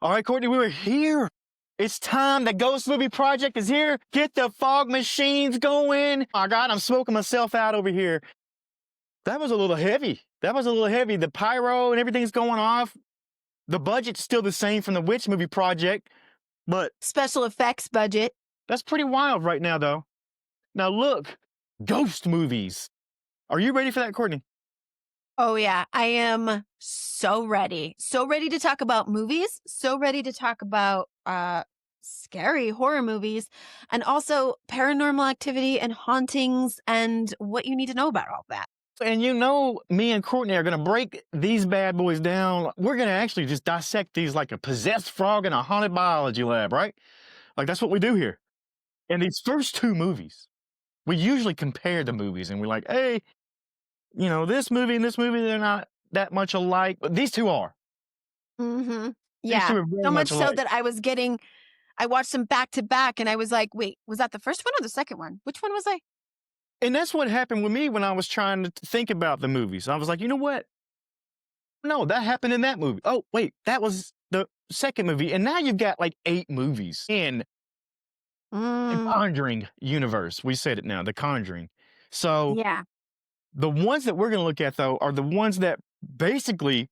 All right, Courtney, we were here. It's time. The Ghost Movie Project is here. Get the fog machines going. Oh, my God, I'm smoking myself out over here. That was a little heavy. The pyro and everything's going off. The budget's still the same from the Witch Movie Project, but Special effects budget. that's pretty wild right now, though. Now, look, ghost movies. Are you ready for that, Courtney? Oh, yeah. I am so ready. So ready to talk about movies. So ready to talk about scary horror movies and also paranormal activity and hauntings and what you need to know about all that. And you know, me and Courtney are going to break these bad boys down. We're going to actually just dissect these like a possessed frog in a haunted biology lab, right? Like that's what we do here. And these first two movies, we usually compare the movies and we're like, hey, you know, this movie and this movie, they're not that much alike, but these two are. Mm-hmm. These Yeah. two are very So much so alike. that I watched them back to back and I was like, wait, was that the first one or the second one? Which one was I? And that's what happened with me when I was trying to think about the movies. I was like, you know what? No, that happened in that movie. Oh, wait, that was the second movie. And now you've got like 8 movies in the Conjuring universe. We said it now, the Conjuring. So Yeah. the ones that we're going to look at, though, are the ones that basically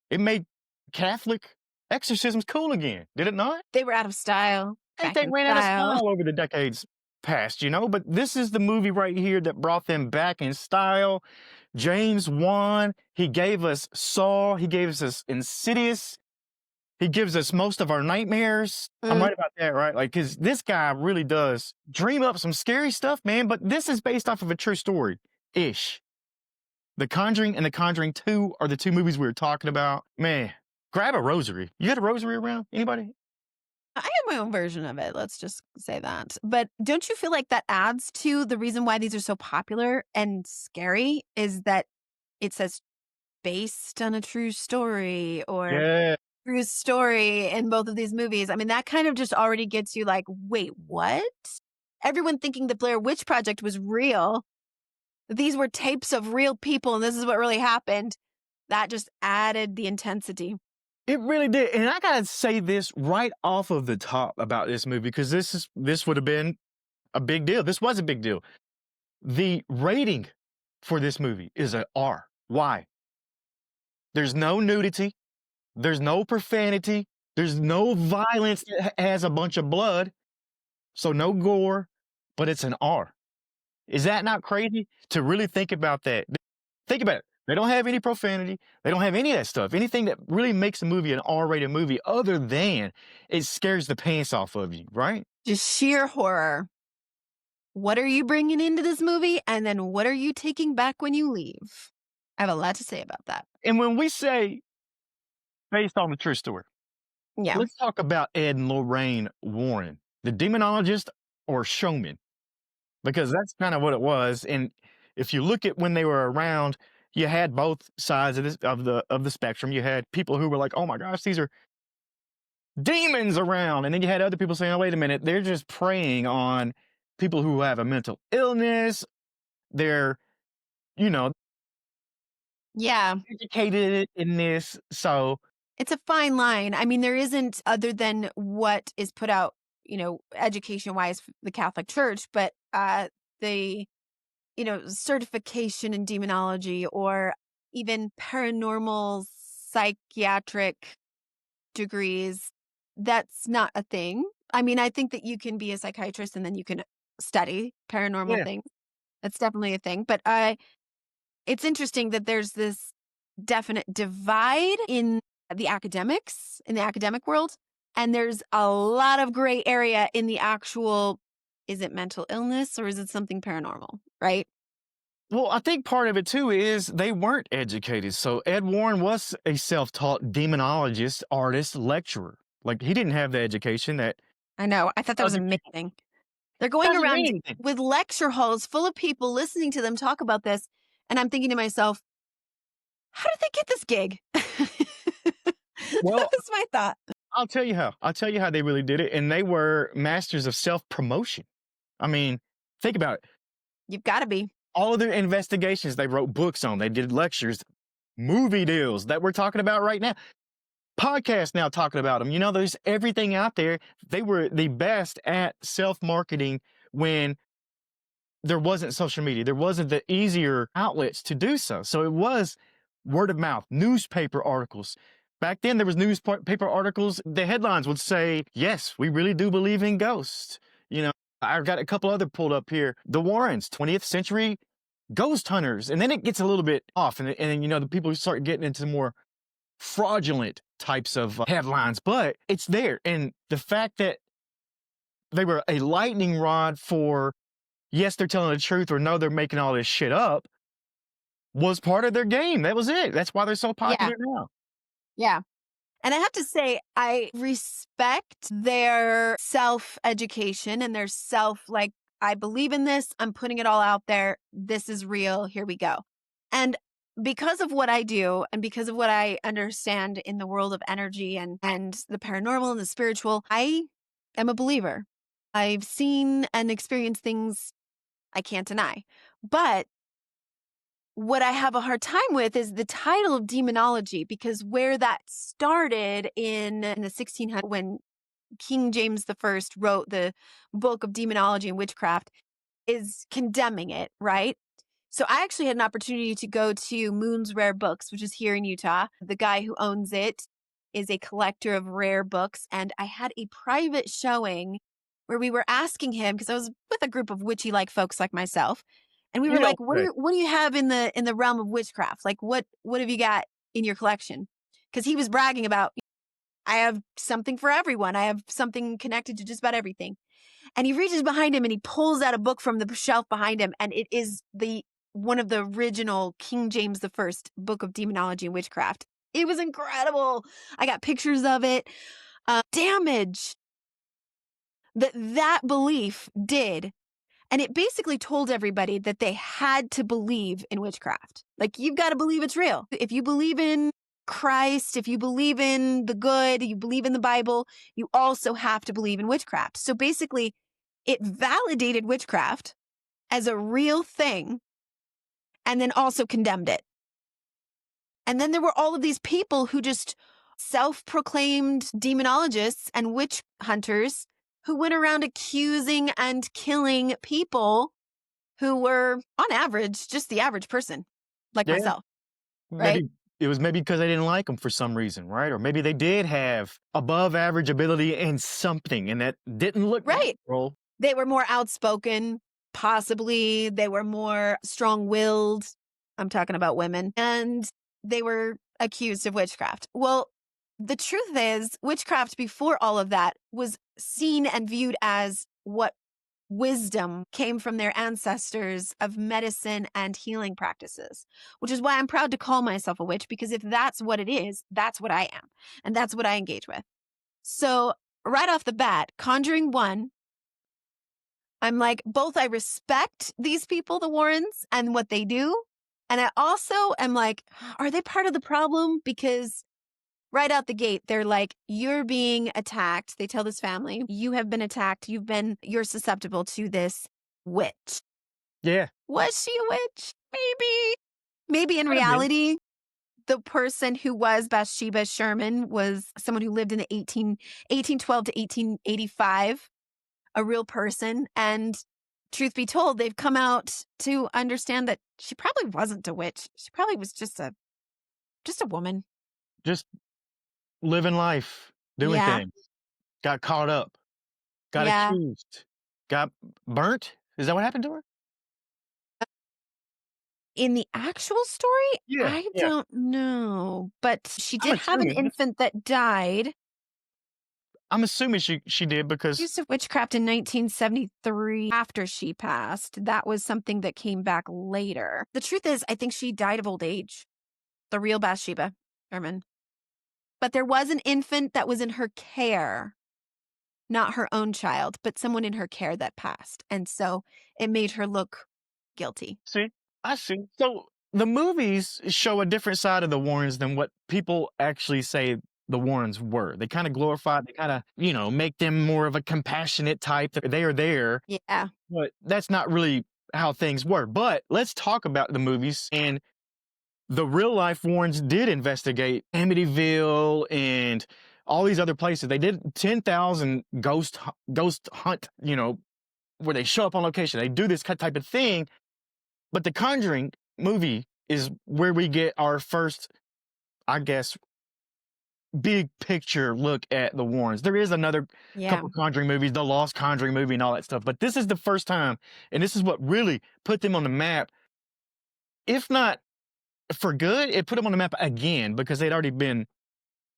it made Catholic exorcisms cool again. Did it not? They were out of style. They Back in ran out of style. style over the decades past, you know? But this is the movie right here that brought them back in style. James Wan, he gave us Saw, he gave us Insidious, he gives us most of our nightmares. I'm right about that, right? Like, because this guy really does dream up some scary stuff, man. But this is based off of a true story-ish. The Conjuring and The Conjuring 2 are the 2 movies we were talking about. Man, grab a rosary. You got a rosary around? Anybody? I have my own version of it. Let's just say that. But don't you feel like that adds to the reason why these are so popular and scary is that it says based on a true story or Yeah. true story in both of these movies? I mean, that kind of just already gets you like, wait, what? Everyone thinking the Blair Witch Project was real. These were tapes of real people and this is what really happened. That just added the intensity. It really did. And I gotta say this right off of the top about this movie, because this would have been a big deal. This was a big deal. The rating for this movie is an R. Why? There's no nudity, there's no profanity, there's no violence that has a bunch of blood, so no gore, but it's an R. Is that not crazy to really think about that? Think about it. They don't have any profanity. They don't have any of that stuff. Anything that really makes a movie an R-rated movie other than it scares the pants off of you, right? Just sheer horror. What are you bringing into this movie? And then what are you taking back when you leave? I have a lot to say about that. And when we say based on the true story, Yeah. let's talk about Ed and Lorraine Warren, the demonologist or showman, because that's kind of what it was. And if you look at when they were around, you had both sides of the spectrum. You had people who were like, "Oh my gosh, these are demons around," and then you had other people saying, "Oh, wait a minute, they're just preying on people who have a mental illness. They're, you know, Yeah. educated in this." So It's a fine line. I mean, there isn't other than what is put out, education wise, the Catholic Church, but the certification in demonology or even paranormal psychiatric degrees, that's not a thing. I mean, I think that you can be a psychiatrist and then you can study paranormal yeah, things. That's definitely a thing. But it's interesting that there's this definite divide in the academic world. And there's a lot of gray area in the actual, is it mental illness or is it something paranormal, right? well, I think part of it too is they weren't educated. So Ed Warren was a self-taught demonologist, artist, lecturer. Like he didn't have the education that I know. I thought that was other people. amazing. They're going Doesn't mean around anything. with lecture halls full of people listening to them talk about this. And I'm thinking to myself, how did they get this gig? Well, That was my thought. I'll tell you how. I'll tell you how they really did it. And they were masters of self-promotion. I mean, think about it. You've got to be. All of their investigations, they wrote books on. They did lectures, movie deals that we're talking about right now. podcasts now talking about them. You know, there's everything out there. They were the best at self-marketing when there wasn't social media. There wasn't the easier outlets to do so. So it was word of mouth, newspaper articles. Back then, there was newspaper articles. The headlines would say, "Yes, we really do believe in ghosts." You know, I've got a couple other pulled up here. The Warrens, 20th century ghost hunters, and then it gets a little bit off, and then the people start getting into more fraudulent types of headlines. But it's there, and the fact that they were a lightning rod for yes, they're telling the truth, or no, they're making all this shit up, was part of their game. That was it. That's why they're so Yeah. popular now. Yeah. And I have to say, I respect their self-education and their like, I believe in this. I'm putting it all out there. This is real. Here we go. And because of what I do and because of what I understand in the world of energy and the paranormal and the spiritual, I am a believer. I've seen and experienced things I can't deny. But what I have a hard time with is the title of demonology, because where that started in the 1600s, when King James I wrote the book of demonology and witchcraft, is condemning it, right? So I actually had an opportunity to go to Moon's Rare Books, which is here in Utah. The guy who owns it is a collector of rare books. And I had a private showing where we were asking him, because I was with a group of witchy-like folks like myself. And we were You like, don't say. what do you have in the realm of witchcraft? Like, what have you got in your collection? Because he was bragging about, I have something for everyone. I have something connected to just about everything. And he reaches behind him and he pulls out a book from the shelf behind him. And it is one of the original King James I book of demonology and witchcraft. It was incredible. I got pictures of it. Damage that belief did. And it basically told everybody that they had to believe in witchcraft. Like, you've got to believe it's real. If you believe in Christ, if you believe in the good, you believe in the Bible, you also have to believe in witchcraft. So basically, it validated witchcraft as a real thing and then also condemned it. And then there were all of these people who just self-proclaimed demonologists and witch hunters who went around accusing and killing people who were, on average, just the average person, like Yeah. myself, right? Maybe it was because they didn't like them for some reason, right? Or maybe they did have above average ability in something and that didn't look Right. natural. They were more outspoken, possibly. They were more strong-willed. I'm talking about women. And they were accused of witchcraft. Well, the truth is, witchcraft before all of that was seen and viewed as what wisdom came from their ancestors of medicine and healing practices, which is why I'm proud to call myself a witch, because if that's what it is, that's what I am. And that's what I engage with. So right off the bat, Conjuring 1, I'm like, both I respect these people, the Warrens, and what they do. And I also am like, are they part of the problem? Because right out the gate, they're like, you're being attacked. They tell this family, you have been attacked. You're susceptible to this witch. Yeah. Was she a witch? Maybe in Could have been. reality, the person who was Bathsheba Sherman was someone who lived in the 1812 to 1885, a real person. And truth be told, they've come out to understand that she probably wasn't a witch. She probably was just a woman. Just living life, doing Yeah. things. Got caught up, got Yeah. accused, got burnt. Is that what happened to her? In the actual story, Yeah. I Yeah. don't know, but she I'm did have an assuming. infant that died. I'm assuming she did because Use of witchcraft in 1973 after she passed. That was something that came back later. The truth is, I think she died of old age. The real Bathsheba Sherman. But there was an infant that was in her care, not her own child, but someone in her care that passed. And so it made her look guilty. see, I see. So the movies show a different side of the Warrens than what people actually say the Warrens were. They kind of glorify, they kind of, make them more of a compassionate type. They are there, Yeah. but that's not really how things were. But let's talk about the movies and the real life Warrens did investigate Amityville and all these other places. They did 10,000 ghost hunt, where they show up on location. They do this type of thing. But the Conjuring movie is where we get our first, I guess, big picture look at the Warrens. There is another Yeah. couple Conjuring movies, the Lost Conjuring movie and all that stuff. But this is the first time, and this is what really put them on the map. If not for good, it put them on the map again because they'd already been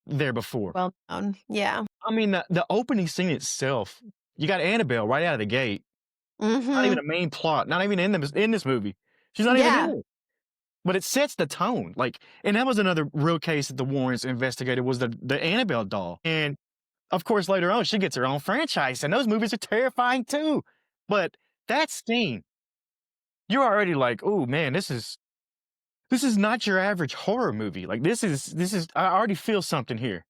there before. Well known. Yeah. I mean, the opening scene itself, you got Annabelle right out of the gate. Not even Mm-hmm. a main plot, not even in this movie. She's not even Yeah. in it. But it sets the tone. And that was another real case that the Warrens investigated was the Annabelle doll. And of course, later on, she gets her own franchise, and those movies are terrifying too. But that scene, you're already like, oh man, this is not your average horror movie. Like this is I already feel something here.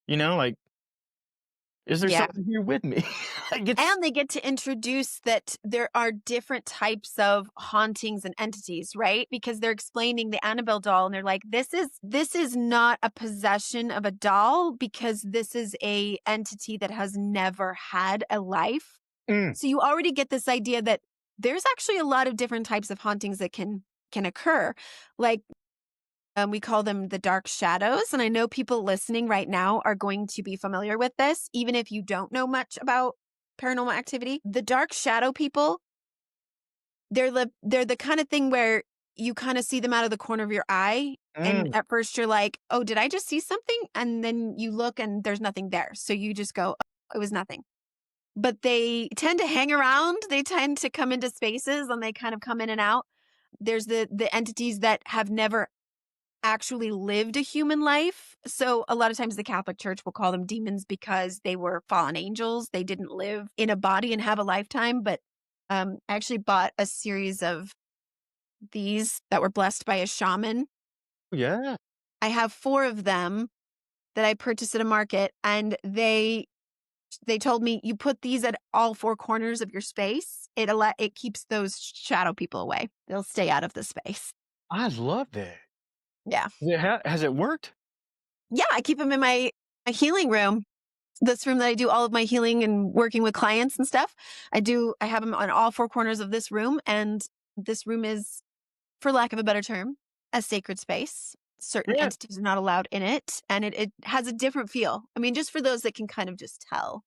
Is there Yeah. something here with me? And they get to introduce that there are different types of hauntings and entities, right? Because they're explaining the Annabelle doll and they're like, this is not a possession of a doll because this is a entity that has never had a life. Mm. So you already get this idea that there's actually a lot of different types of hauntings that can occur. Like we call them the dark shadows. And I know people listening right now are going to be familiar with this, even if you don't know much about paranormal activity. The dark shadow people, they're the kind of thing where you kind of see them out of the corner of your eye. And Mm. at first you're like, oh, did I just see something? And then you look and there's nothing there. So you just go, oh, it was nothing. But they tend to hang around. They tend to come into spaces and they kind of come in and out. There's the entities that have never actually lived a human life. So a lot of times the Catholic Church will call them demons because they were fallen angels. They didn't live in a body and have a lifetime. But I actually bought a series of these that were blessed by a shaman. Yeah. I have 4 of them that I purchased at a market, and they told me you put these at all 4 corners of your space. It keeps those shadow people away. They'll stay out of the space. I love that. Yeah. Has it worked? Yeah, I keep them in my healing room. This room that I do all of my healing and working with clients and stuff. I have them on all 4 corners of this room, and this room is, for lack of a better term, a sacred space. Certain Yeah. entities are not allowed in it, and it has a different feel. I mean, just for those that can kind of just tell,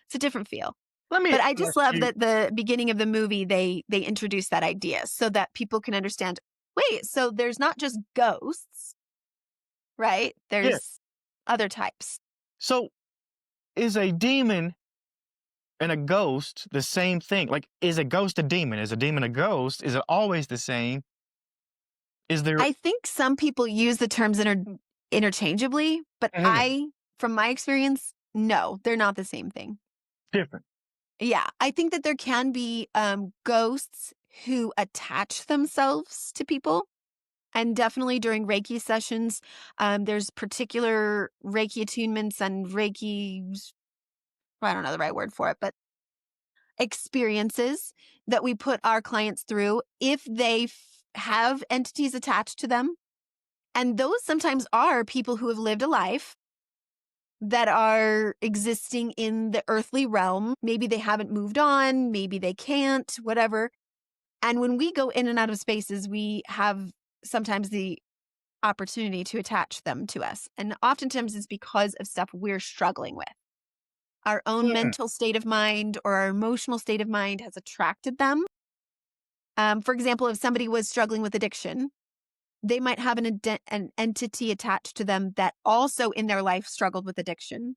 it's a different feel. Let me But I just ask love you. that the beginning of the movie, they introduce that idea so that people can understand, wait, so there's not just ghosts, right? Yeah. There's other types. So is a demon and a ghost the same thing? Like, is a ghost a demon? Is a demon a ghost? Is it always the same? Is there I think some people use the terms interchangeably, but Mhm. from my experience, no, they're not the same thing. different? Yeah, I think that there can be ghosts who attach themselves to people. And definitely during Reiki sessions, there's particular Reiki attunements and Reiki, I don't know the right word for it, but experiences that we put our clients through if they have entities attached to them. And those sometimes are people who have lived a life that are existing in the earthly realm. Maybe they haven't moved on, maybe they can't, whatever. And when we go in and out of spaces, we have sometimes the opportunity to attach them to us. And oftentimes it's because of stuff we're struggling with. Our own Mm. mental state of mind or our emotional state of mind has attracted them. For example, if somebody was struggling with addiction, they might have an entity attached to them that also in their life struggled with addiction.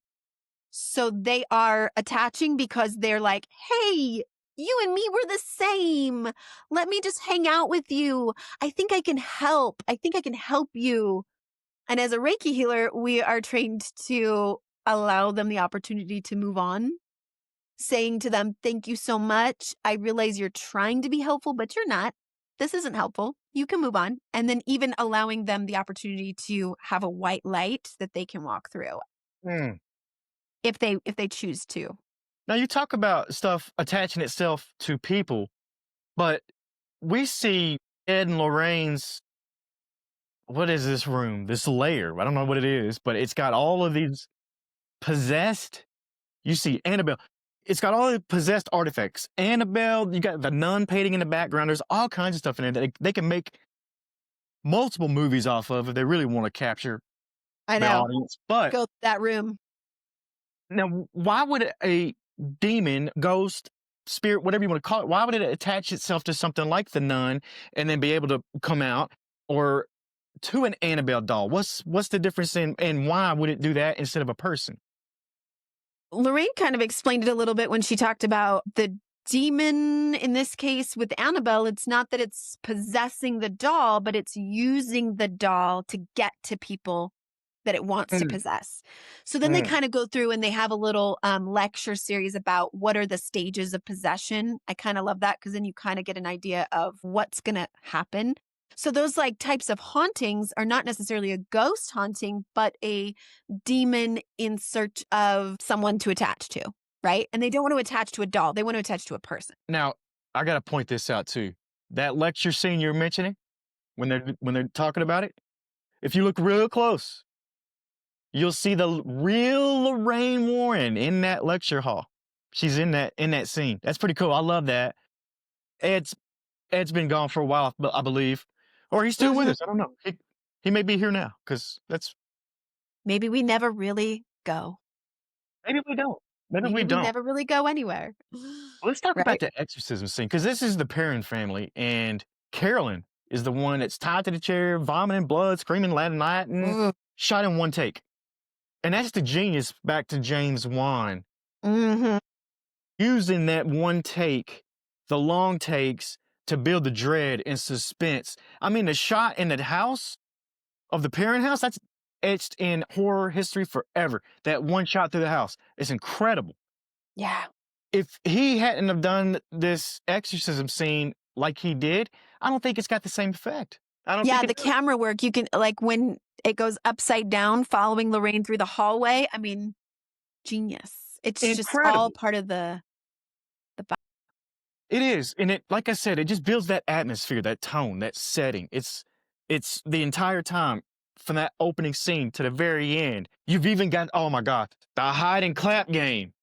So they are attaching because they're like, hey, you and me, we're the same. Let me just hang out with you. I think I can help. I think I can help you. And as a Reiki healer, we are trained to allow them the opportunity to move on, saying to them, thank you so much. I realize you're trying to be helpful, but you're not. This isn't helpful. You can move on. And then even allowing them the opportunity to have a white light that they can walk through Mm. if they choose to. Now you talk about stuff attaching itself to people, but we see Ed and Lorraine's what is this room? This layer. I don't know what it is, but it's got all of these possessed. You see Annabelle. It's got all the possessed artifacts. Annabelle, you got the nun painting in the background. There's all kinds of stuff in there that they can make multiple movies off of if they really want to capture I the know. audience. But Go to that room. now, why would a demon, ghost, spirit, whatever you want to call it, why would it attach itself to something like the nun and then be able to come out, or to an Annabelle doll? What's the difference in, and why would it do that instead of a person? Lorraine kind of explained it a little bit when she talked about the demon. In this case with Annabelle, it's not that it's possessing the doll, but it's using the doll to get to people that it wants to Mm, possess. So then they mm. kind of go through and they have a little lecture series about what are the stages of possession. I kind of love that because then you kind of get an idea of what's going to happen. So those like types of hauntings are not necessarily a ghost haunting, but a demon in search of someone to attach to, right? And they don't want to attach to a doll. They want to attach to a person. Now, I got to point this out too. That lecture scene you're mentioning, when they're talking about it, if you look real close, you'll see the real Lorraine Warren in that lecture hall. She's in that scene. That's pretty cool. I love that. Ed's Ed's been gone for a while, but I believe, or he's still with Mhm. us. I don't know. He may be here now because that's Maybe we never really go. maybe we don't. Maybe we Maybe we don't. never really go anywhere. Let's talk about Right? the exorcism scene because this is the Perrin family, and Carolyn is the one that's tied to the chair, vomiting blood, screaming Latin, Mm. shot in one take. And that's the genius back to James Wan Mhm. using that one take, the long takes to build the dread and suspense. I mean, the shot in the house of the parent house, that's etched in horror history forever. That one shot through the house. It's incredible. Yeah. If he hadn't have done this exorcism scene like he did, I don't think it's got the same effect. I don't Yeah, think it the does. camera work, you can like when it goes upside down following Lorraine through the hallway. I mean, genius. It's just all Incredible. part of the It is, and it, like I said, it just builds that atmosphere, that tone, that setting. It's the entire time from that opening scene to the very end. You've even got, oh my god, the hide and clap game.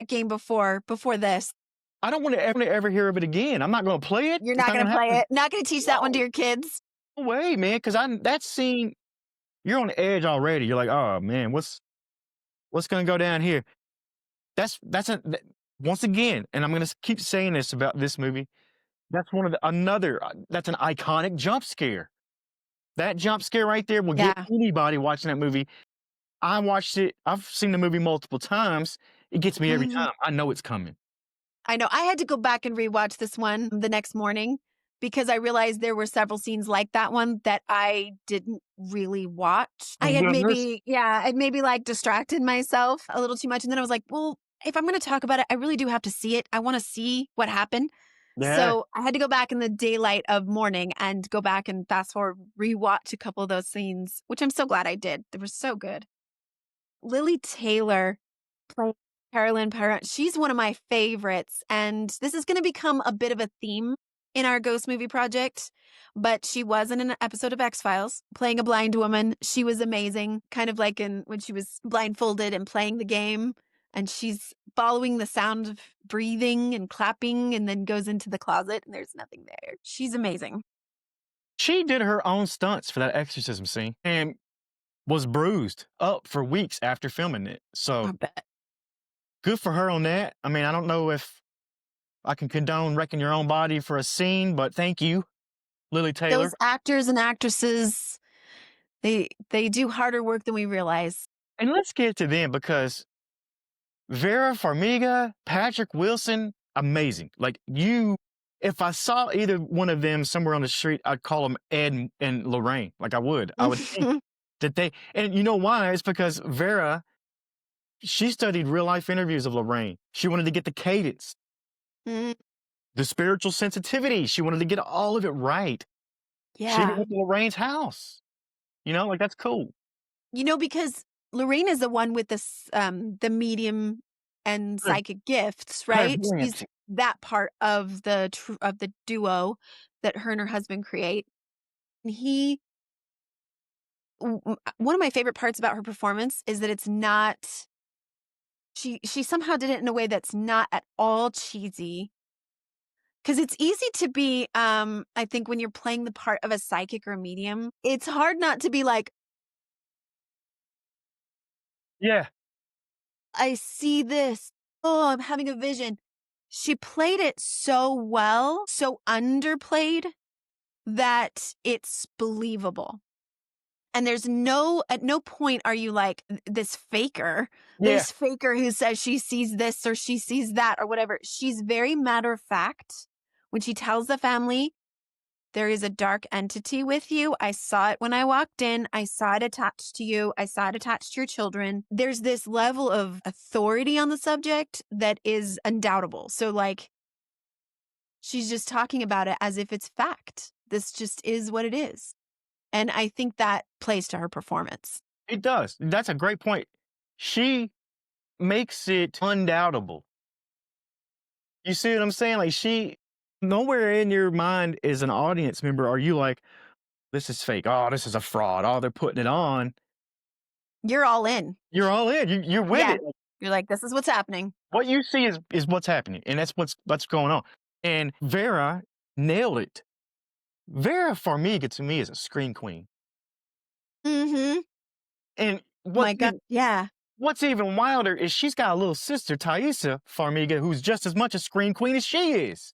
game before this. I don't want to ever hear of it again. I'm not going to play it. You're It's not not going going to to play happen. it. Not going to teach that one to No, your kids. no way, man. Because I that scene, you're on the edge already. You're like, oh man, what's going to go down here? Once again, and I'm going to keep saying this about this movie. That's one of the another. That's an iconic jump scare. That jump scare right there will get Yeah. anybody watching that movie. I watched it. I've seen the movie multiple times. It gets me every Mhm. time. I know it's coming. I know. I had to go back and rewatch this one the next morning because I realized there were several scenes like that one that I didn't really watch. I Oh had goodness. maybe, yeah, I'd maybe like distracted myself a little too much. And then I was like, well, if I'm going to talk about it, I really do have to see it. I want to see what happened. Yeah. So I had to go back in the daylight of morning and go back and fast forward, rewatch a couple of those scenes, which I'm so glad I did. They were so good. Lily Taylor playing Carolyn Parent. She's one of my favorites, and this is going to become a bit of a theme in our ghost movie project. But she was in an episode of X-Files playing a blind woman. She was amazing, kind of like in when she was blindfolded and playing the game. And she's following the sound of breathing and clapping and then goes into the closet and there's nothing there. She's amazing. She did her own stunts for that exorcism scene and was bruised up for weeks after filming it. I So bet. good for her on that. I mean, I don't know if I can condone wrecking your own body for a scene, but thank you, Lily Those Taylor. actors and actresses, they do harder work than we realize. And let's get to them because Vera Farmiga, Patrick Wilson, amazing. Like you, if I saw either one of them somewhere on the street, I'd call them Ed and Lorraine. Like I would. I would think that they, and you know why? It's because Vera, she studied real life interviews of Lorraine. She wanted to get the cadence, Mm, the spiritual sensitivity. She wanted to get all of it right. She even yeah. went to Lorraine's house. You know, like that's cool. Because Lorraine is the one with this, the medium and psychic gifts, right? She's Clairvoyant. that part of the duo that her and her husband create. He one of my favorite parts about her performance is that it's not she somehow did it in a way that's not at all cheesy. Because it's easy to be, I think when you're playing the part of a psychic or a medium, it's hard not to be like, Yeah. I see this. Oh, I'm having a vision. She played it so well, so underplayed that it's believable. And at no point are you like Yeah. this faker who says she sees this or she sees that or whatever. She's very matter of fact when she tells the family, there is a dark entity with you. I saw it when I walked in. I saw it attached to you. I saw it attached to your children. There's this level of authority on the subject that is undoubtable. So, like, she's just talking about it as if it's fact. This just is what it is. And I think that plays to her performance. It does. That's a great point. She makes it undoubtable. You see what I'm saying? Like nowhere in your mind as an audience member are you like, this is fake. Oh, this is a fraud. Oh, they're putting it on. You're all in. You're all in. You're with Yeah. it. You're like, this is what's happening. What you see is what's happening, and that's what's going on. And Vera nailed it. Vera Farmiga to me is a screen queen. Mm-hmm. And My God. Yeah. what's even wilder is she's got a little sister, Thaisa Farmiga, who's just as much a screen queen as she is.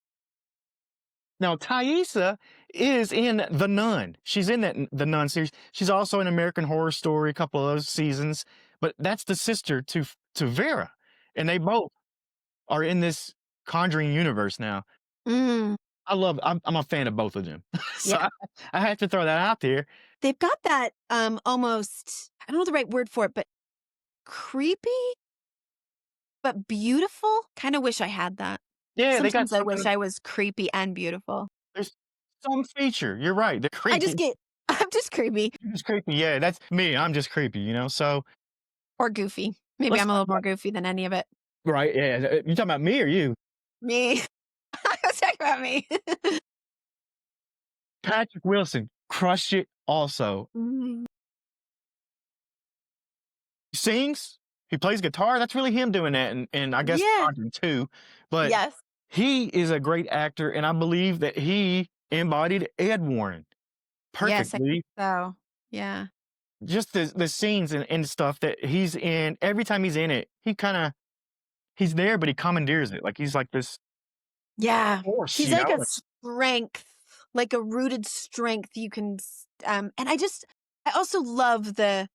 Now, Thaisa is in The Nun. She's in the Nun series. She's also in American Horror Story, a couple of those seasons. But that's the sister to Vera, and they both are in this Conjuring universe now. Mm. I'm a fan of both of them, so Yeah. I have to throw that out there. They've got that almost, I don't know the right word for it, but creepy, but beautiful. Kind of wish I had that. Yeah, they got Sometimes I wish something. I was creepy and beautiful. There's some feature. You're right. They're creepy. I'm just creepy You're just creepy. Yeah, that's me. I'm just creepy. So or goofy. Maybe let's I'm a talk little more about goofy than any of it. right. Yeah, you talking about me or you? Me. I was talking about me. Patrick Wilson crushed it. Also, Mm. he sings. He plays guitar. That's really him doing that, and I guess Yeah. Conjuring too. But Yes. he is a great actor, and I believe that he embodied Ed Warren Yes. I think perfectly. so. Yeah. Just the scenes and stuff that he's in, every time he's in it, he's there, but he commandeers it. Like he's like this Yeah. force, He's like a strength, like a rooted strength you can and I also love the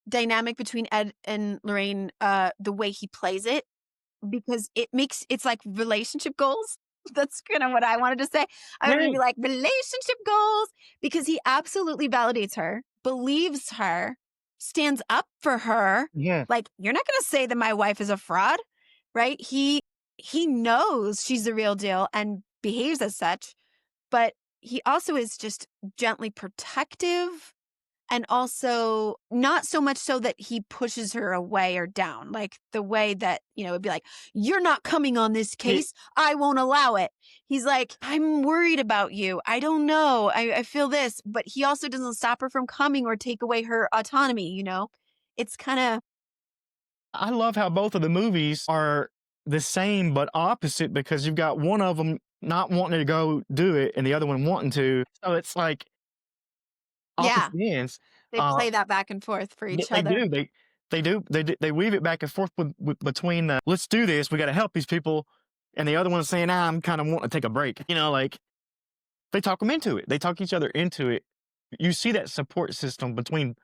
dynamic between Ed and Lorraine, the way he plays it, because it's like relationship goals. That's kind of what I wanted to say. I wanted to be Yeah, like relationship goals because he absolutely validates her, believes her, stands up for her. yeah. Like, you're not going to say that my wife is a fraud, right? He knows she's the real deal and behaves as such, but he also is just gently protective and also not so much so that he pushes her away or down, like the way that, it'd be like, you're not coming on this He case. I won't allow it. He's like, I'm worried about you. I don't know. I feel this, but he also doesn't stop her from coming or take away her autonomy. It's kind of, I love how both of the movies are the same but opposite because you've got one of them not wanting to go do it and the other one wanting to. So it's like yeah, opposite ends. they Uh, play that back and forth for each they other. do. They weave it back and forth between the let's do this. We got to help these people, and the other one saying, I'm kind of wanting to take a break. Like they talk them into it. They talk each other into it. You see that support system between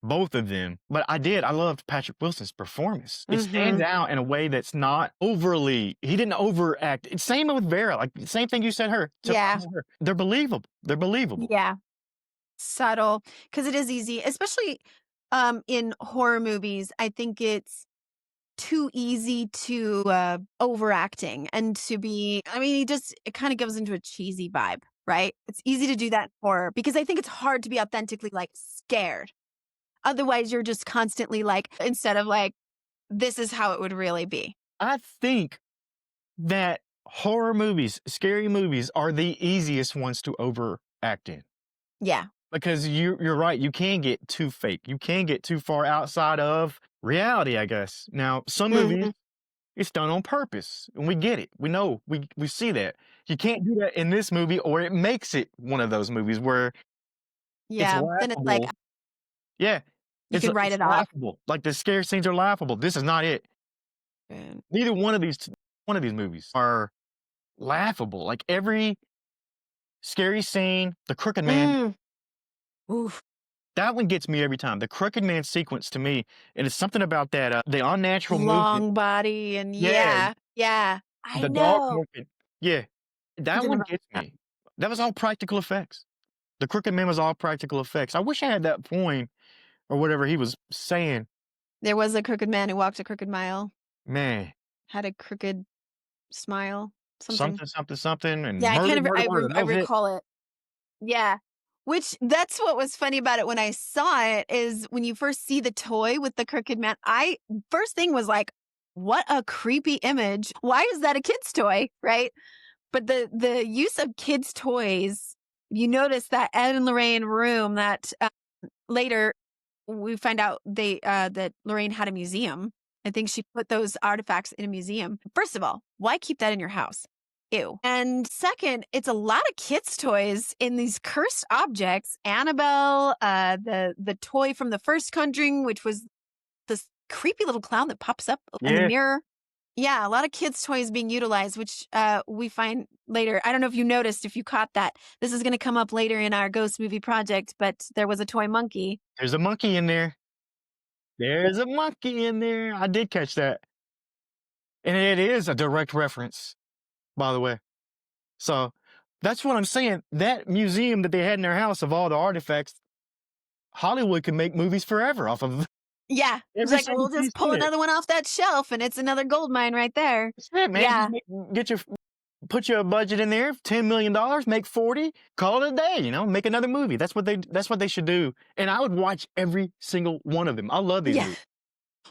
both of them. But I loved Patrick Wilson's performance. It stands out in a way that's not overly, he didn't overact. It's same with Vera, like same thing you said Yeah. her. They're believable. They're believable. Yeah. Subtle, because it is easy, especially in horror movies. I think it's too easy to overacting and to be, I mean, it kind of goes into a cheesy vibe, right? It's easy to do that in horror because I think it's hard to be authentically like scared. Otherwise, you're just constantly like, instead of like, this is how it would really be. I think that horror movies, scary movies are the easiest ones to overact in. Yeah. because you're right. You can get too fake. You can get too far outside of reality, I guess. Now, some movies, Mhm. it's done on purpose, and we get it. We know. We see that. You can't do that in this movie, or it makes it one of those movies where it's Yeah, then it's like, laughable. Yeah, you can write it's it off. laughable. Like, the scare scenes are laughable. This is not it. Mm. Neither one of these movies are laughable. Like, every scary scene, the Crooked Man, Mm. Oof. that one gets me every time. The Crooked Man sequence to me, and it's something about that, the unnatural movement. Long body and Yeah, yeah, yeah. I the dog know. walking. Yeah, that Something one about gets that. me. That was all practical effects. The Crooked Man was all practical effects. I wish I had that poem or whatever he was saying. There was a crooked man who walked a crooked mile, Man, had a crooked smile, something. something, something, something, and Yeah, I murder, kind of murder, murder. I That was it. recall it. Yeah. Which that's what was funny about it when I saw it is when you first see the toy with the crooked man, I first thing was like, what a creepy image. Why is that a kid's toy? Right. But the use of kids' toys, you notice that Ed and Lorraine room that later we find out that Lorraine had a museum. I think she put those artifacts in a museum. First of all, why keep that in your house? Ew. And second, it's a lot of kids' toys in these cursed objects. Annabelle, the toy from the first Conjuring, which was this creepy little clown that pops up in the Yeah, mirror. Yeah, a lot of kids' toys being utilized, which we find later. I don't know if you noticed, if you caught that. This is going to come up later in our ghost movie project, but there was a toy monkey. there's a monkey in there. There's a monkey in there. I did catch that. And it is a direct reference, by the way. So that's what I'm saying. That museum that they had in their house of all the artifacts, Hollywood can make movies forever off of Yeah. It's every like, single we'll piece just pull in it. another one off that shelf and it's another gold mine right there. That's it, man. Just Yeah. get your put your budget in there, $10 million, make 40, call it a day, make another movie. That's what they should do. And I would watch every single one of them. I love these Yeah. movies.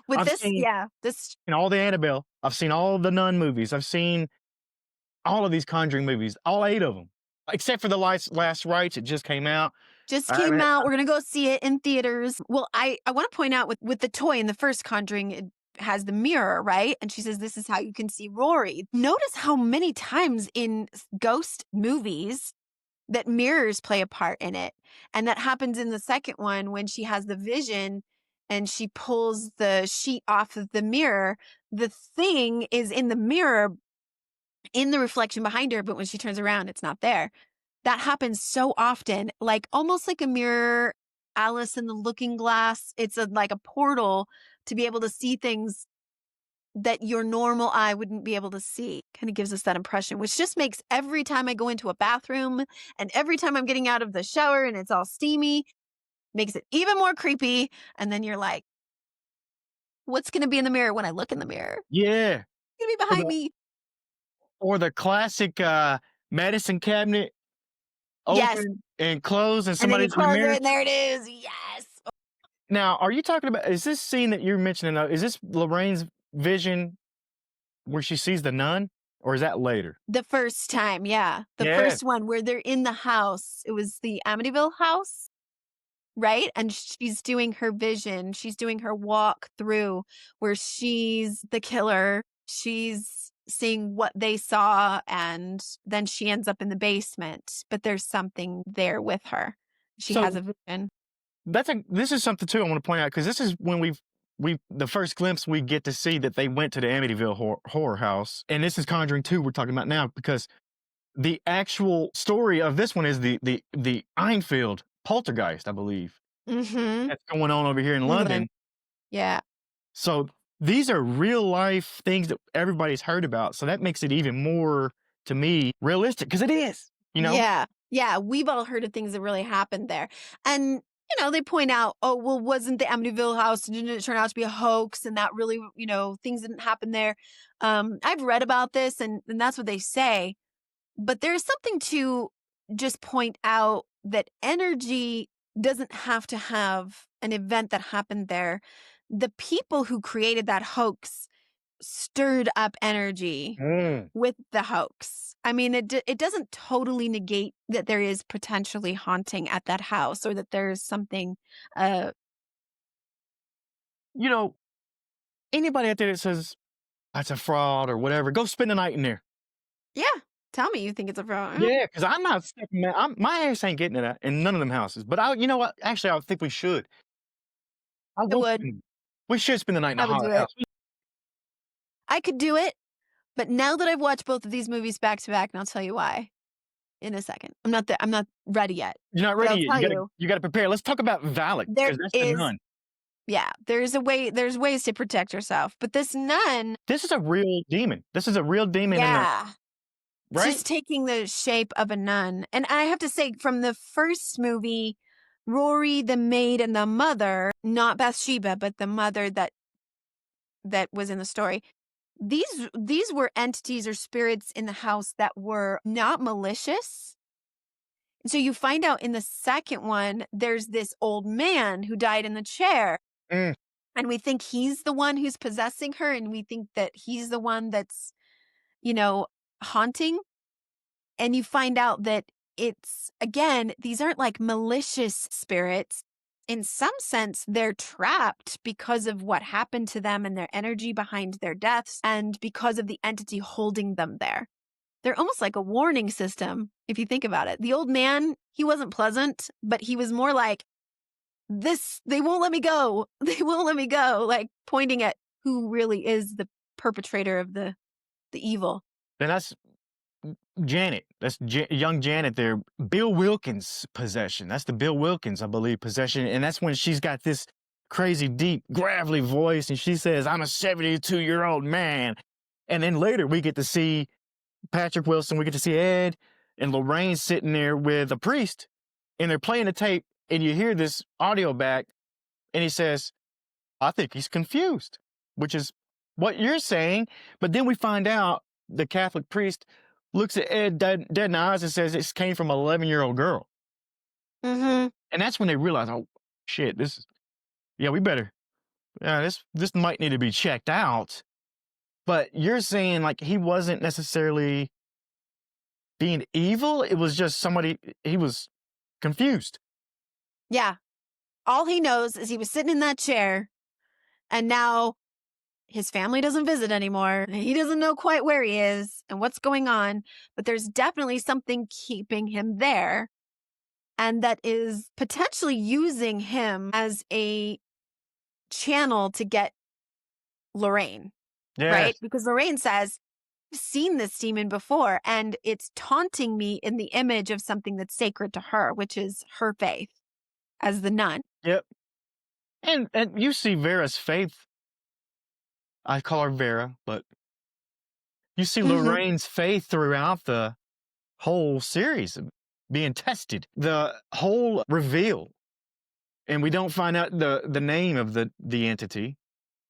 With I've this, seen yeah, this, all the Annabelle. I've seen all the Nun movies. I've seen all of these Conjuring movies, all 8 of them. Except for the last rites, it just came out. just I came haven't out. We're gonna go see it in theaters. Well, I want to point out with the toy in the first Conjuring, it has the mirror, right? And she says this is how you can see Rory. Notice how many times in ghost movies that mirrors play a part in it, and that happens in the second one when she has the vision and she pulls the sheet off of the mirror. The thing is in the mirror, in the reflection behind her, but when she turns around, it's not there. That happens so often, like almost like a mirror, Alice in the Looking Glass. It's like a portal to be able to see things that your normal eye wouldn't be able to see. Kind of gives us that impression, which just makes every time I go into a bathroom and every time I'm getting out of the shower and it's all steamy, makes it even more creepy. And then you're like, what's going to be in the mirror when I look in the mirror? Yeah. It's going to be Or behind the me. or the classic, medicine cabinet Yes. open and close and And then you somebody's in the close it mirror. and there it is. Yes. Now, are you talking about is this scene that you're mentioning, is this Lorraine's vision where she sees the nun, or is that later? The first time, yeah. The Yeah. first one where they're in the house. It was the Amityville house, right? And she's doing her vision. She's doing her walk through where she's the killer. She's seeing what they saw, and then she ends up in the basement, but there's something there with her. She has So a vision. this is something too I want to point out because this is when we the first glimpse we get to see that they went to the Amityville horror house, and this is Conjuring 2 we're talking about now because the actual story of this one is the Einfield poltergeist, I believe, Mm-hmm. that's going on over here in England. London. Yeah. So these are real life things that everybody's heard about. So that makes it even more, to me, realistic because it is, you know? Yeah. Yeah. We've all heard of things that really happened there. And, they point out, oh, well, wasn't the Amityville house, didn't it turn out to be a hoax? And that really, things didn't happen there. I've read about this and that's what they say. But there's something to just point out that energy doesn't have to have an event that happened there. The people who created that hoax stirred up energy Mm. with the hoax. I mean, it doesn't totally negate that there is potentially haunting at that house, or that there's something. Uh, You know, anybody out there that says that's a fraud or whatever, go spend the night in there. yeah. Tell me you think it's a fraud. Yeah, because I'm not stepping that. My ass ain't getting it in none of them houses. But you know what? Actually, I think we should. I I will. would. We should spend the night in a I would do haunted it. house. I could do it, but now that I've watched both of these movies back to back, and I'll tell you why in a second. I'm not ready yet, You're not but ready I'll yet. tell you You gotta prepare. Let's talk about Valak there because that's the is. nun. Yeah, there's ways to protect yourself, but this nun, This is a real demon. This is a real demon in the yeah, right. just taking the shape of a nun. And I have to say, from the first movie, Rory, the maid, and the mother, not Bathsheba, but the mother that was in the story, these were entities or spirits in the house that were not malicious. So you find out in the second one, there's this old man who died in the chair. Mm. And we think he's the one who's possessing her, and we think that he's the one that's, you know, haunting. And you find out that it's, again, these aren't like malicious spirits. In some sense, they're trapped because of what happened to them and their energy behind their deaths, and because of the entity holding them there. They're almost like a warning system, if you think about it. The old man, he wasn't pleasant, but he was more like, they won't let me go. They won't let me go. Like pointing at who really is the perpetrator of the evil. Then that's Janet. That's young Janet there. Bill Wilkins possession. That's the Bill Wilkins, I believe, possession. And that's when she's got this crazy, deep, gravelly voice. And she says, I'm a 72-year-old man. And then later we get to see Patrick Wilson. We get to see Ed and Lorraine sitting there with a priest. And they're playing the tape. And you hear this audio back. And he says, I think he's confused, which is what you're saying. But then we find out the Catholic priest looks at Ed dead in the eyes and says this came from an 11-year-old girl. Mm-hmm. And that's when they realize, oh, shit, we better, this might need to be checked out. But you're saying like he wasn't necessarily being evil. It was just he was confused. Yeah. All he knows is he was sitting in that chair, and now his family doesn't visit anymore. He doesn't know quite where he is and what's going on, but there's definitely something keeping him there, and that is potentially using him as a channel to get Lorraine, right? Yes. Because Lorraine says, I've seen this demon before, and it's taunting me in the image of something that's sacred to her, which is her faith as the nun. Yep. And you see Vera's faith. I call her Vera, but you see Mm-hmm. Lorraine's faith throughout the whole series being tested. The whole reveal, and we don't find out the name of the entity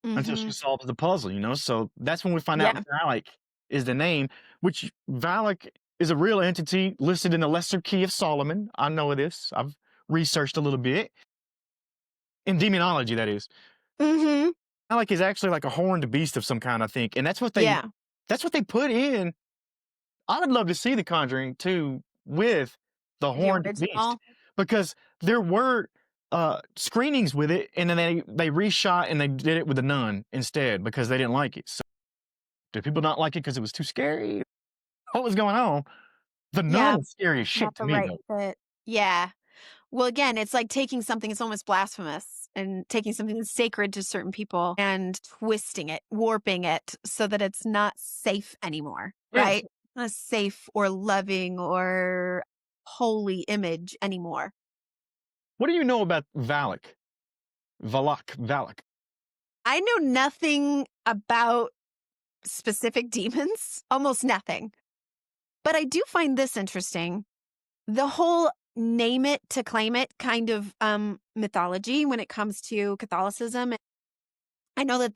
until Mm-hmm. she solves the puzzle, So that's when we find out Yeah. Valak is the name, which Valak is a real entity listed in the Lesser Key of Solomon. I know this. I've researched a little bit. In demonology, that is. Mm-hmm. Valak is actually like a horned beast of some kind, I think. And that's what they Yeah. put in. I would love to see The Conjuring 2 with the The horned beast original. because there were screenings with it, and then they reshot and they did it with the nun instead because they didn't like it. So did people not like it because it was too scary? What was going on? The Yeah. nun is scary as shit Not to the me right though. fit. Yeah. Well, again, it's like taking something, it's almost blasphemous, and taking something that's sacred to certain people and twisting it, warping it so that it's not safe anymore, Yes. right? Not a safe or loving or holy image anymore. What do you know about Valak? Valak. I know nothing about specific demons, almost nothing. But I do find this interesting. The whole name it to claim it kind of mythology when it comes to Catholicism. I know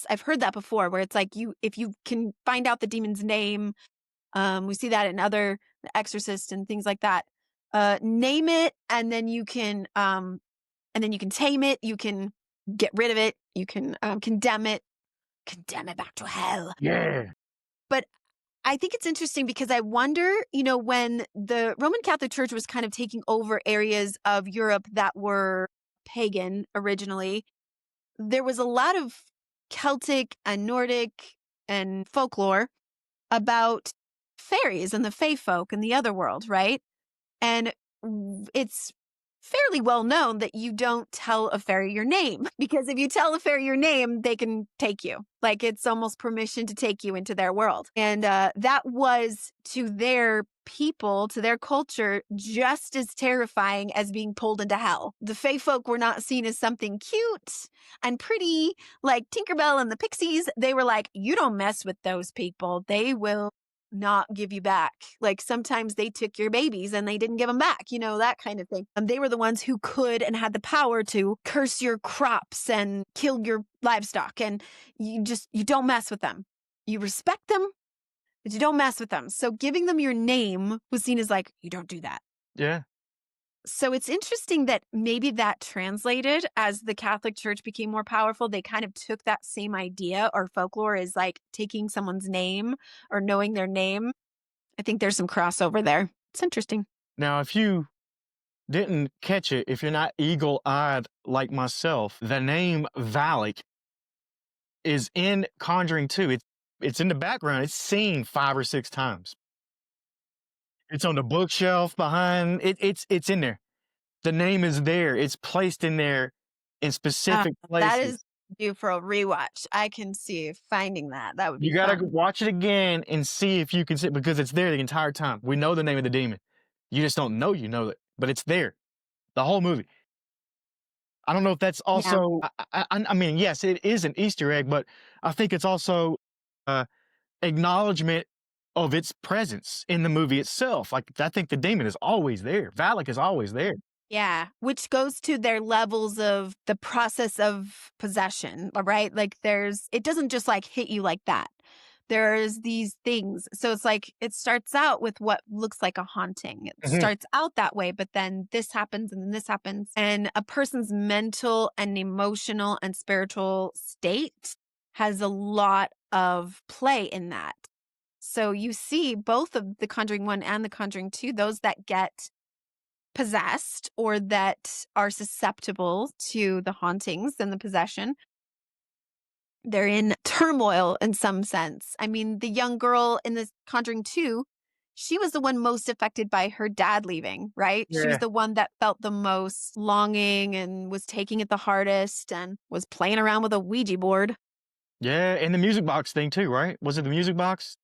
I've heard that before, where it's like if you can find out the demon's name, we see that in other The Exorcist and things like that. Name it, and then you can tame it. You can get rid of it. You can condemn it. condemn it back to hell. Yeah. But I think it's interesting because I wonder, when the Roman Catholic Church was kind of taking over areas of Europe that were pagan originally, there was a lot of Celtic and Nordic and folklore about fairies and the fae folk and the other world, right? And it's fairly well known that you don't tell a fairy your name because if you tell a fairy your name, they can take you. Like it's almost permission to take you into their world. And that was to their people, to their culture, just as terrifying as being pulled into hell. The fae folk were not seen as something cute and pretty like Tinkerbell and the Pixies. They were like, you don't mess with those people. They will not give you back. Like sometimes they took your babies and they didn't give them back, that kind of thing. And they were the ones who could and had the power to curse your crops and kill your livestock. And you don't mess with them. You respect them, but you don't mess with them. So giving them your name was seen as like, you don't do that. Yeah. So it's interesting that maybe that translated as the Catholic Church became more powerful. They kind of took that same idea or folklore as like taking someone's name or knowing their name. I think there's some crossover there. It's interesting. Now, if you didn't catch it, if you're not eagle-eyed like myself, the name Valak is in Conjuring 2. It's in the background. It's seen 5 or 6 times. It's on the bookshelf behind. It's in there. The name is there. It's placed in there in specific places. That is due for a rewatch. I can see finding that. That would be You gotta fun. watch it again and see if you can see it because it's there the entire time. We know the name of the demon. You just don't know you know it, but it's there. The whole movie. I don't know if that's Yeah. also. I mean, yes, it is an Easter egg, but I think it's also acknowledgement of its presence in the movie itself. Like I think the demon is always there. Valak is always there. Yeah, which goes to their levels of the process of possession, right? Like it doesn't just like hit you like that. There's these things. So it's like it starts out with what looks like a haunting. It Mhm. starts out that way, but then this happens and then this happens. And a person's mental and emotional and spiritual state has a lot of play in that. So you see both of the Conjuring 1 and the Conjuring 2, those that get possessed or that are susceptible to the hauntings and the possession, they're in turmoil in some sense. I mean, the young girl in the Conjuring 2, she was the one most affected by her dad leaving, right? She was Yeah. the one that felt the most longing and was taking it the hardest and was playing around with a Ouija board. Yeah, and the music box thing too, right? Was it the music box?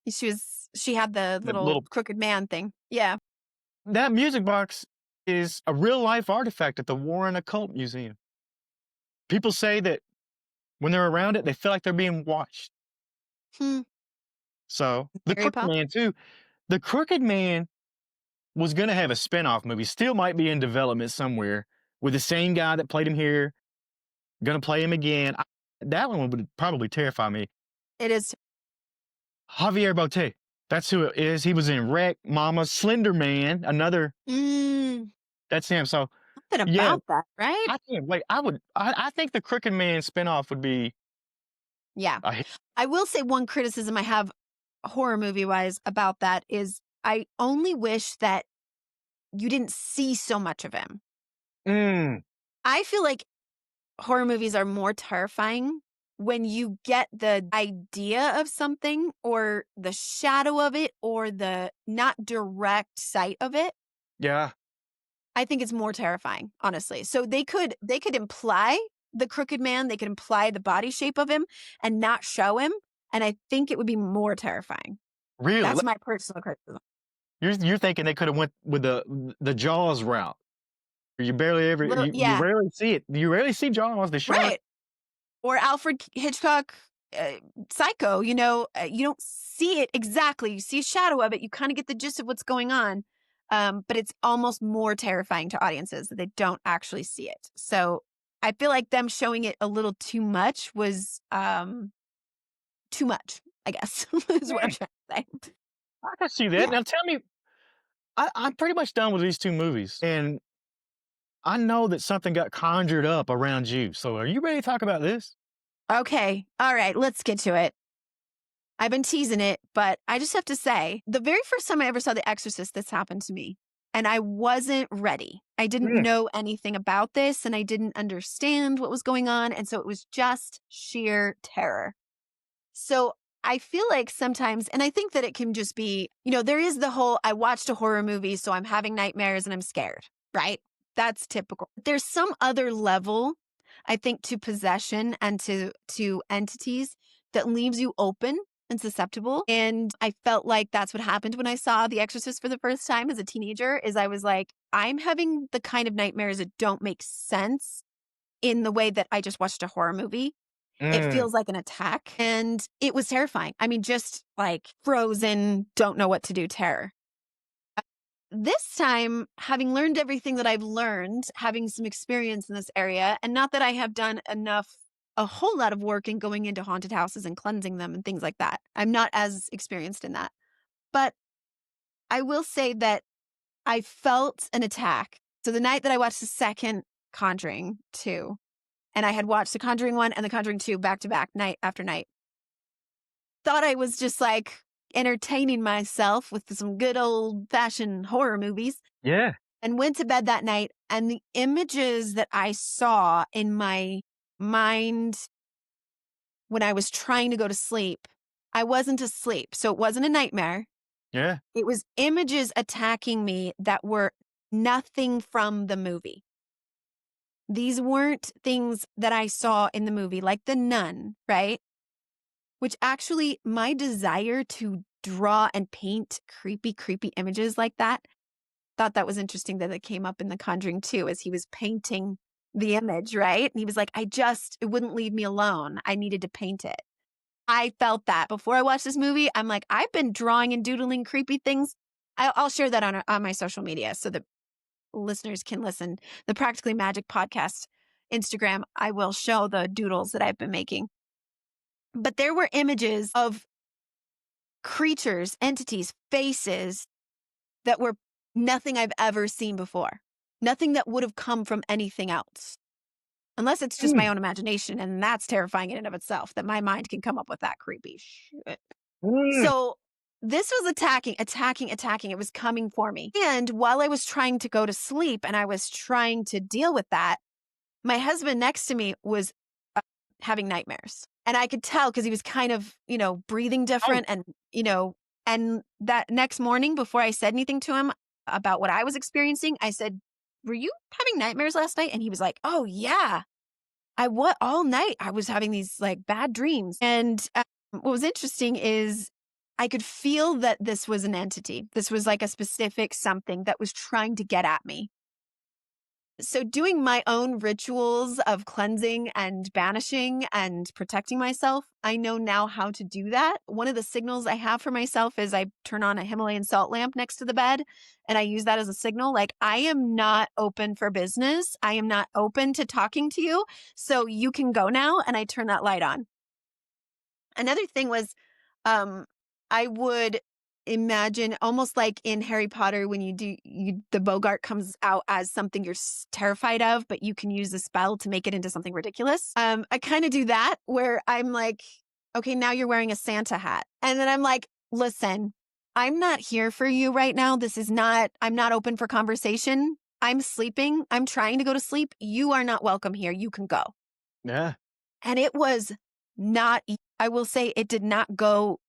She had the The little little crooked man thing. Yeah. that music box is a real life artifact at the Warren Occult Museum. People say that when they're around it, they feel like they're being watched. Hmm. So the Very Crooked possible. Man too. The Crooked Man was gonna have a spinoff movie. Still might be in development somewhere with the same guy that played him here. Gonna play him again. That one would probably terrify me. It is. Javier Botet. That's who it is. He was in Wreck, Mama, Slender Man. Another. Mm, That's him. So something yeah, about that, right? I can't wait. I think the Crooked Man spinoff would be Yeah. a hit. I will say one criticism I have horror movie wise about that is I only wish that you didn't see so much of him. Mm, I feel like horror movies are more terrifying when you get the idea of something or the shadow of it or the not direct sight of it. yeah, I think it's more terrifying, honestly. So they could imply the crooked man, they could imply the body shape of him and not show him, and I think it would be more terrifying. really. That's my personal criticism. You're thinking they could have went with the Jaws route. You barely ever you Yeah, rarely see it. You rarely see Jaws. The shark. right. Or Alfred Hitchcock, Psycho. You don't see it exactly. You see a shadow of it. You kind of get the gist of what's going on, but it's almost more terrifying to audiences that they don't actually see it. So I feel like them showing it a little too much was too much. I guess is what I'm Yeah, trying to say. I can see that. Yeah. Now tell me, I'm pretty much done with these 2 movies, and I know that something got conjured up around you. So are you ready to talk about this? Okay. All right. Let's get to it. I've been teasing it, but I just have to say, the very first time I ever saw The Exorcist, this happened to me. And I wasn't ready. I didn't Mm. know anything about this and I didn't understand what was going on. And so it was just sheer terror. So I feel like sometimes, and I think that it can just be, there is the whole, I watched a horror movie, so I'm having nightmares and I'm scared, right? That's typical. There's some other level, I think, to possession and to entities that leaves you open and susceptible. And I felt like that's what happened when I saw The Exorcist for the first time as a teenager, is I was like, I'm having the kind of nightmares that don't make sense in the way that I just watched a horror movie. It Mm. feels like an attack, and it was terrifying. I mean, just like frozen, don't know what to do terror. This time, having learned everything that I've learned, having some experience in this area, and not that I have done a whole lot of work in going into haunted houses and cleansing them and things like that. I'm not as experienced in that. But I will say that I felt an attack. So the night that I watched the second Conjuring 2, and I had watched the Conjuring 1 and the Conjuring 2 back to back, night after night, thought I was just like entertaining myself with some good old fashioned horror movies, Yeah. and went to bed that night. And the images that I saw in my mind when I was trying to go to sleep, I wasn't asleep. So it wasn't a nightmare. Yeah. It was images attacking me that were nothing from the movie. These weren't things that I saw in the movie, like the nun, right? Which actually, my desire to draw and paint creepy, creepy images like that, thought that was interesting that it came up in The Conjuring 2 as he was painting the image, right? And he was like, it wouldn't leave me alone. I needed to paint it. I felt that before I watched this movie. I'm like, I've been drawing and doodling creepy things. I'll share that on my social media so that listeners can listen. The Practically Magic podcast Instagram, I will show the doodles that I've been making. But there were images of creatures, entities, faces that were nothing I've ever seen before. Nothing that would have come from anything else. Unless it's just my Mm. own imagination, and that's terrifying in and of itself, that my mind can come up with that creepy shit. Mm. So this was attacking. It was coming for me. And while I was trying to go to sleep and I was trying to deal with that, my husband next to me was having nightmares. And I could tell because he was kind of, breathing Oh, different. And that next morning, before I said anything to him about what I was experiencing, I said, "Were you having nightmares last night?" And he was like, "Oh, yeah. All night I was having these like bad dreams." And what was interesting is I could feel that this was an entity. This was like a specific something that was trying to get at me. So doing my own rituals of cleansing and banishing and protecting myself, I know now how to do that. One of the signals I have for myself is I turn on a Himalayan salt lamp next to the bed and I use that as a signal. Like, I am not open for business. I am not open to talking to you. So you can go now. And I turn that light on. Another thing was, I would imagine almost like in Harry Potter when the Bogart comes out as something you're terrified of, but you can use the spell to make it into something ridiculous. I kind of do that where I'm like, okay, now you're wearing a Santa hat. And then I'm like, listen, I'm not here for you right now. I'm not open for conversation. I'm sleeping. I'm trying to go to sleep. You are not welcome here. You can go. yeah. And it was not, I will say it did not go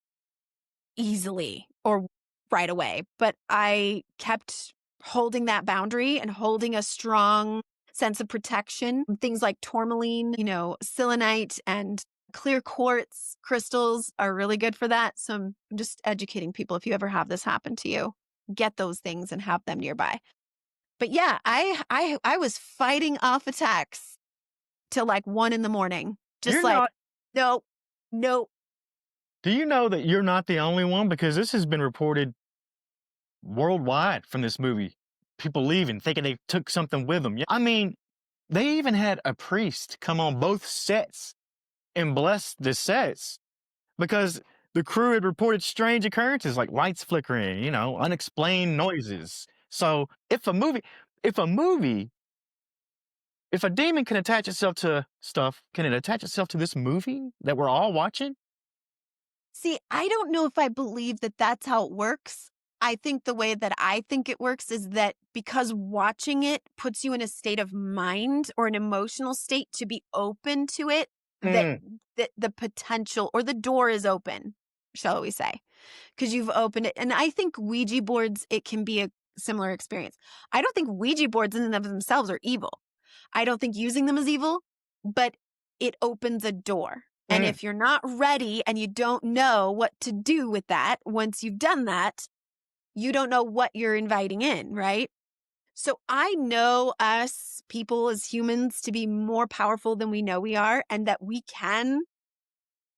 easily or right away, but I kept holding that boundary and holding a strong sense of protection. Things like tourmaline, selenite and clear quartz crystals are really good for that. So I'm just educating people. If you ever have this happen to you, get those things and have them nearby. But yeah, I was fighting off attacks till like 1 a.m. Just You're like, not. no, no. Do you know that you're not the only one? Because this has been reported worldwide from this movie. People leaving, thinking they took something with them. I mean, they even had a priest come on both sets and bless the sets because the crew had reported strange occurrences like lights flickering, unexplained noises. So if a movie if a demon can attach itself to stuff, can it attach itself to this movie that we're all watching? See, I don't know if I believe that that's how it works. I think the way that I think it works is that because watching it puts you in a state of mind or an emotional state to be open to it, that, Mm, that the potential or the door is open, shall we say, because you've opened it. And I think Ouija boards, it can be a similar experience. I don't think Ouija boards in and of themselves are evil. I don't think using them is evil, but it opens a door. And mm, if you're not ready and you don't know what to do with that, once you've done that, you don't know what you're inviting in, right? So I know us people as humans to be more powerful than we know we are, and that we can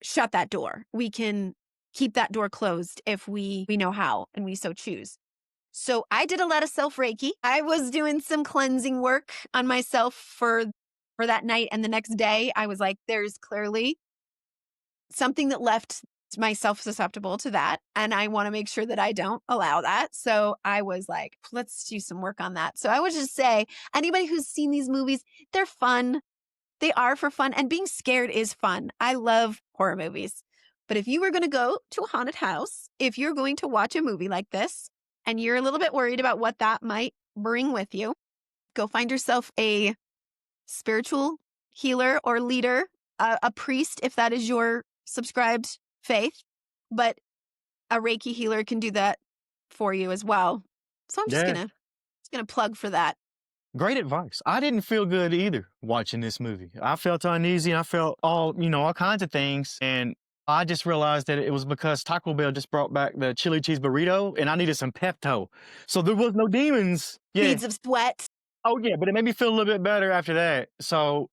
shut that door. We can keep that door closed if we know how and we so choose. So I did a lot of self Reiki. I was doing some cleansing work on myself for that night, and the next day I was like, there's clearly something that left myself susceptible to that, and I want to make sure that I don't allow that. So I was like, let's do some work on that. So I would just say anybody who's seen these movies, they're fun. They are for fun, and being scared is fun. I love horror movies. But if you were going to go to a haunted house, if you're going to watch a movie like this and you're a little bit worried about what that might bring with you, go find yourself a spiritual healer or leader, a priest, if that is your subscribed faith. But a Reiki healer can do that for you as well. So I'm just yeah. gonna plug for that. Great advice. I didn't feel good either watching this movie. I felt uneasy and I felt all kinds of things. And I just realized that it was because Taco Bell just brought back the chili cheese burrito and I needed some Pepto. So there was no demons. Yeah. Beads of sweat. Oh, yeah. But it made me feel a little bit better after that. So,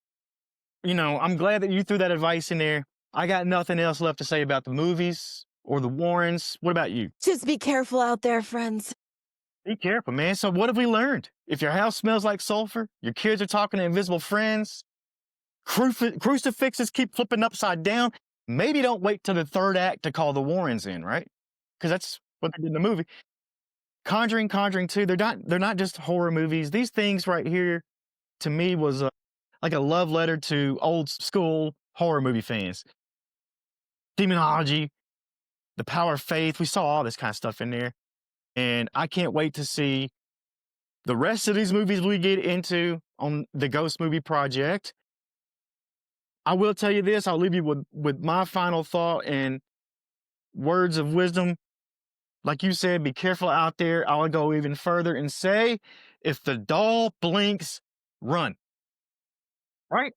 I'm glad that you threw that advice in there. I got nothing else left to say about the movies or the Warrens. What about you? Just be careful out there, friends. Be careful, man. So what have we learned? If your house smells like sulfur, your kids are talking to invisible friends, crucifixes keep flipping upside down, maybe don't wait till the third act to call the Warrens in, right? Because that's what they did in the movie. Conjuring 2, they're not just horror movies. These things right here, to me, was like a love letter to old school horror movie fans. Demonology, the power of faith. We saw all this kind of stuff in there. And I can't wait to see the rest of these movies we get into on the Ghost Movie Project. I will tell you this, I'll leave you with my final thought and words of wisdom. Like you said, be careful out there. I'll go even further and say, if the doll blinks, run. Right?